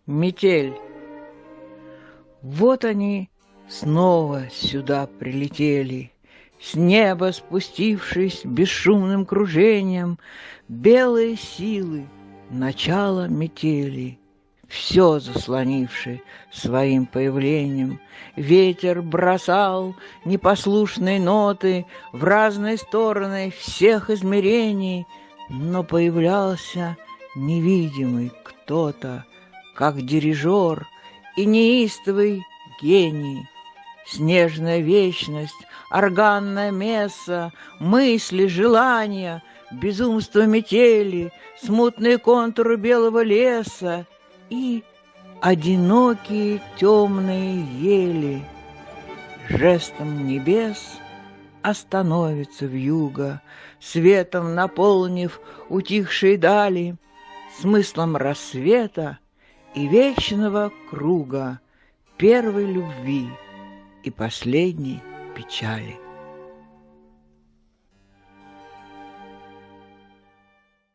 Метель. Вот они снова сюда прилетели, с неба спустившись бесшумным кружением, белые силы, начало метели, все заслонивши своим появлением. Ветер бросал непослушные ноты в разные стороны всех измерений, но появлялся невидимый кто-то, как дирижер и неистовый гений. Снежная вечность, органная месса, мысли, желания, безумство метели, смутные контуры белого леса и одинокие темные ели. Жестом небес остановится вьюга, светом наполнив утихшие дали, смыслом рассвета и вечного круга, первой любви и последней печали.